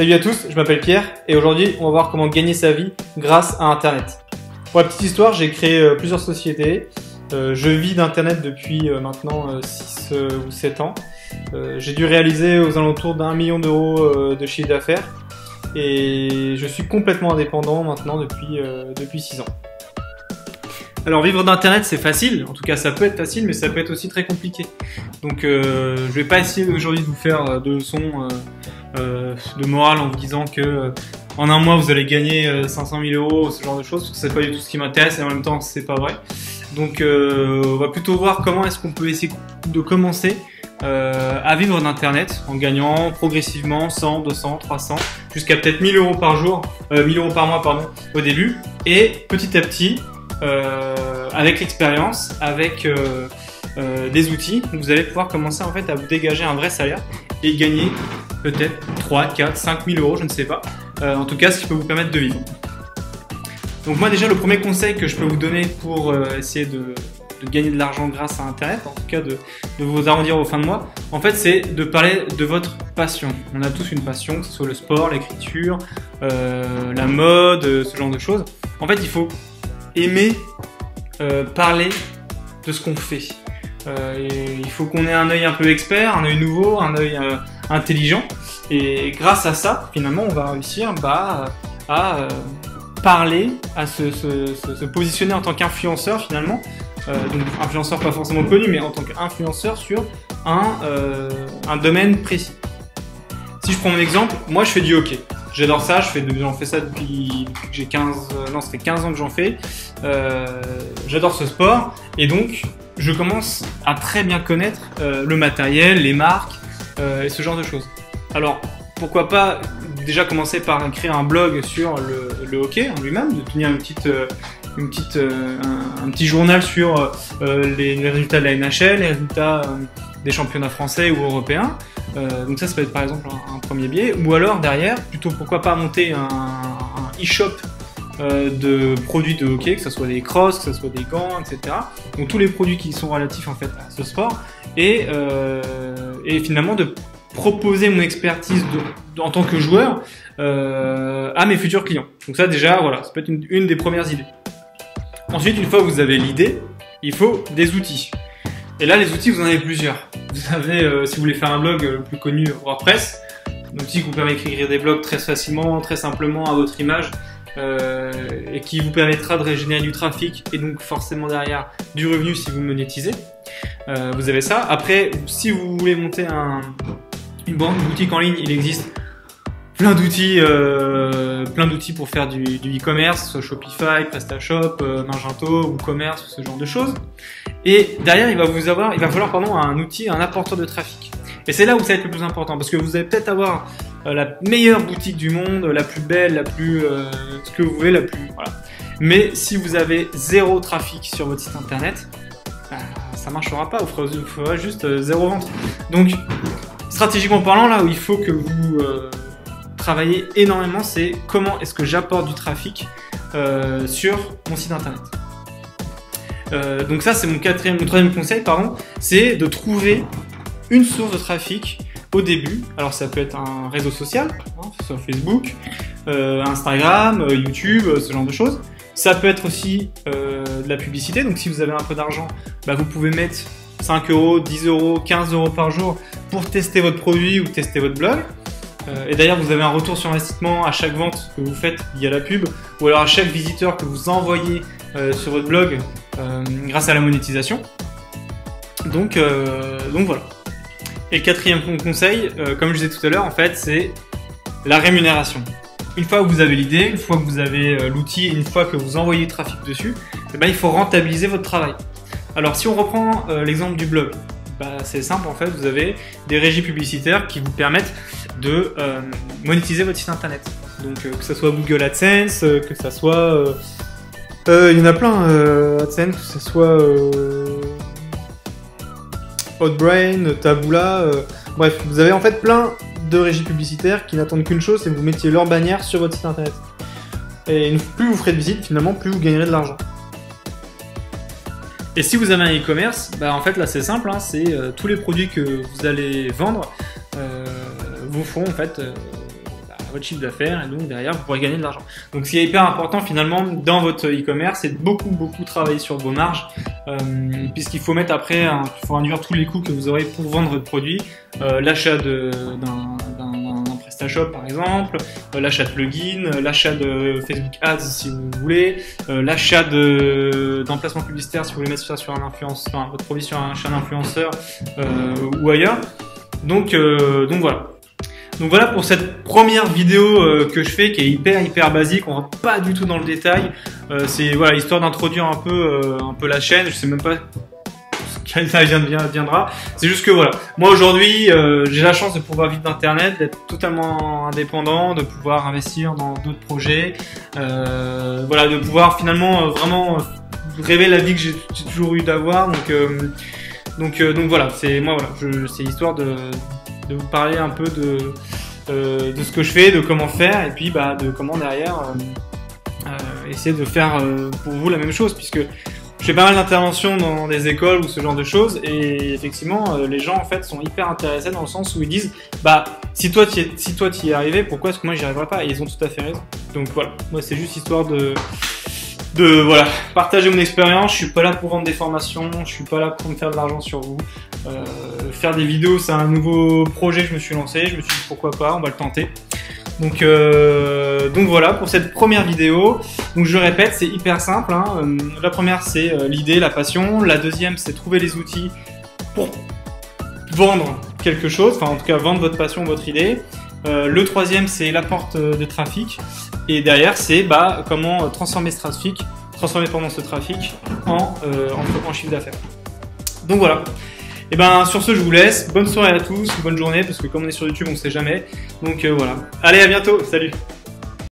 Salut à tous, je m'appelle Pierre et aujourd'hui on va voir comment gagner sa vie grâce à Internet. Pour la petite histoire, j'ai créé plusieurs sociétés. Je vis d'Internet depuis maintenant 6 ou 7 ans. J'ai dû réaliser aux alentours d'1 million d'euros de chiffre d'affaires et je suis complètement indépendant maintenant depuis 6 ans. Alors vivre d'Internet c'est facile, en tout cas ça peut être facile mais ça peut être aussi très compliqué. Donc je vais pas essayer aujourd'hui de vous faire de leçons de morale en vous disant que en un mois vous allez gagner 500 000 euros, ce genre de choses, parce que c'est pas du tout ce qui m'intéresse et en même temps c'est pas vrai. Donc on va plutôt voir comment est-ce qu'on peut essayer de commencer à vivre d'Internet en gagnant progressivement 100, 200, 300, jusqu'à peut-être 1000 euros par jour, 1000 euros par mois pardon, au début, et petit à petit avec l'expérience, avec des outils, vous allez pouvoir commencer en fait à vous dégager un vrai salaire et gagner peut-être 3, 4, 5 000 euros, je ne sais pas. En tout cas, ce qui peut vous permettre de vivre. Donc moi déjà, le premier conseil que je peux vous donner pour essayer de gagner de l'argent grâce à Internet, en tout cas de vous arrondir aux fins de mois, en fait c'est de parler de votre passion. On a tous une passion, que ce soit le sport, l'écriture, la mode, ce genre de choses. En fait, il faut aimer parler de ce qu'on fait. Il faut qu'on ait un œil un peu expert, un œil nouveau, un œil intelligent. Et grâce à ça, finalement, on va réussir à parler, à se positionner en tant qu'influenceur finalement. Donc influenceur pas forcément connu, mais en tant qu'influenceur sur un domaine précis. Si je prends mon exemple, moi je fais du hockey. J'adore ça, j'en fais ça depuis que j'ai 15 ans que j'en fais. J'adore ce sport et donc je commence à très bien connaître le matériel, les marques et ce genre de choses. Alors pourquoi pas déjà commencer par créer un blog sur le hockey en lui-même, de tenir un petit journal sur les résultats de la NHL, les résultats des championnats français ou européens. Donc ça peut être par exemple un premier biais, ou alors derrière, plutôt pourquoi pas monter un e-shop de produits de hockey, que ce soit des crosses, que ce soit des gants, etc. Donc tous les produits qui sont relatifs en fait à ce sport, et finalement de proposer mon expertise en tant que joueur à mes futurs clients. Donc ça déjà, voilà, ça peut être une des premières idées. Ensuite, une fois que vous avez l'idée, il faut des outils. Et là, les outils, vous en avez plusieurs. Vous avez, si vous voulez faire un blog, le plus connu, WordPress, un outil qui vous permet d'écrire des blogs très facilement, très simplement, à votre image, et qui vous permettra de générer du trafic et donc forcément derrière du revenu si vous monétisez. Vous avez ça. Après, si vous voulez monter une boutique en ligne, il existe plein d'outils pour faire du e-commerce, soit Shopify, PrestaShop, Magento, WooCommerce, ce genre de choses. Et derrière, il va falloir un outil, un apporteur de trafic. Et c'est là où ça va être le plus important, parce que vous allez peut-être avoir la meilleure boutique du monde, la plus belle, la plus ce que vous voulez, voilà. Mais si vous avez zéro trafic sur votre site internet, ça marchera pas. Vous ferez juste zéro vente. Donc, stratégiquement parlant, là où il faut que vous travaillez énormément, c'est comment est-ce que j'apporte du trafic sur mon site internet. Donc ça c'est mon troisième conseil, c'est de trouver une source de trafic au début. Alors ça peut être un réseau social, sur Facebook, Instagram, YouTube, ce genre de choses. Ça peut être aussi de la publicité, donc si vous avez un peu d'argent, vous pouvez mettre 5 euros, 10 euros, 15 euros par jour pour tester votre produit ou tester votre blog. Et d'ailleurs, vous avez un retour sur investissement à chaque vente que vous faites via la pub, ou alors à chaque visiteur que vous envoyez sur votre blog grâce à la monétisation. Donc voilà. Et le quatrième conseil, comme je disais tout à l'heure, en fait, c'est la rémunération. Une fois que vous avez l'idée, une fois que vous avez l'outil, une fois que vous envoyez du trafic dessus, il faut rentabiliser votre travail. Alors si on reprend l'exemple du blog, c'est simple en fait, vous avez des régies publicitaires qui vous permettent de monétiser votre site internet. Donc que ce soit Google AdSense, que ce soit... il y en a plein, AdSense, que ce soit Outbrain, Taboola, bref, vous avez en fait plein de régies publicitaires qui n'attendent qu'une chose, c'est que vous mettiez leur bannière sur votre site internet. Et plus vous ferez de visites, finalement, plus vous gagnerez de l'argent. Et si vous avez un e-commerce, en fait là c'est simple, c'est tous les produits que vous allez vendre vous feront en fait votre chiffre d'affaires et donc derrière vous pourrez gagner de l'argent. Donc ce qui est hyper important finalement dans votre e-commerce, c'est de beaucoup travailler sur vos marges, puisqu'il faut mettre après, il faut induire tous les coûts que vous aurez pour vendre votre produit, l'achat d'un PrestaShop par exemple, l'achat de plugins, l'achat de Facebook Ads si vous voulez, l'achat d'emplacements publicitaires si vous voulez mettre ça sur un influenceur, enfin, votre produit sur chez un influenceur ou ailleurs. Donc voilà. Donc voilà pour cette première vidéo que je fais qui est hyper basique, on rentre pas du tout dans le détail. C'est voilà, histoire d'introduire un peu la chaîne, je sais même pas quel ça viendra. C'est juste que voilà, moi aujourd'hui j'ai la chance de pouvoir vivre d'internet, d'être totalement indépendant, de pouvoir investir dans d'autres projets, voilà, de pouvoir finalement vraiment rêver la vie que j'ai toujours eu d'avoir. Donc voilà, c'est moi voilà, c'est histoire de vous parler un peu de ce que je fais, de comment faire et puis bah de comment derrière essayer de faire pour vous la même chose, puisque je fais pas mal d'interventions dans des écoles ou ce genre de choses et effectivement les gens en fait sont hyper intéressés dans le sens où ils disent bah si toi t'y es arrivé, pourquoi est-ce que moi j'y arriverai pas, et ils ont tout à fait raison. Donc voilà, moi c'est juste histoire de voilà, partager mon expérience. Je suis pas là pour vendre des formations, je suis pas là pour me faire de l'argent sur vous. Faire des vidéos, c'est un nouveau projet que je me suis lancé, je me suis dit pourquoi pas, on va le tenter. Donc voilà pour cette première vidéo. Donc je répète, c'est hyper simple, hein. La première c'est l'idée, la passion. La deuxième c'est trouver les outils pour vendre quelque chose, enfin en tout cas vendre votre passion, votre idée. Le troisième c'est l'apport de trafic. Et derrière c'est bah, comment transformer ce trafic en chiffre d'affaires. Donc voilà. Et ben sur ce je vous laisse, bonne soirée à tous, bonne journée, parce que comme on est sur YouTube on sait jamais. Donc voilà. Allez, à bientôt, salut.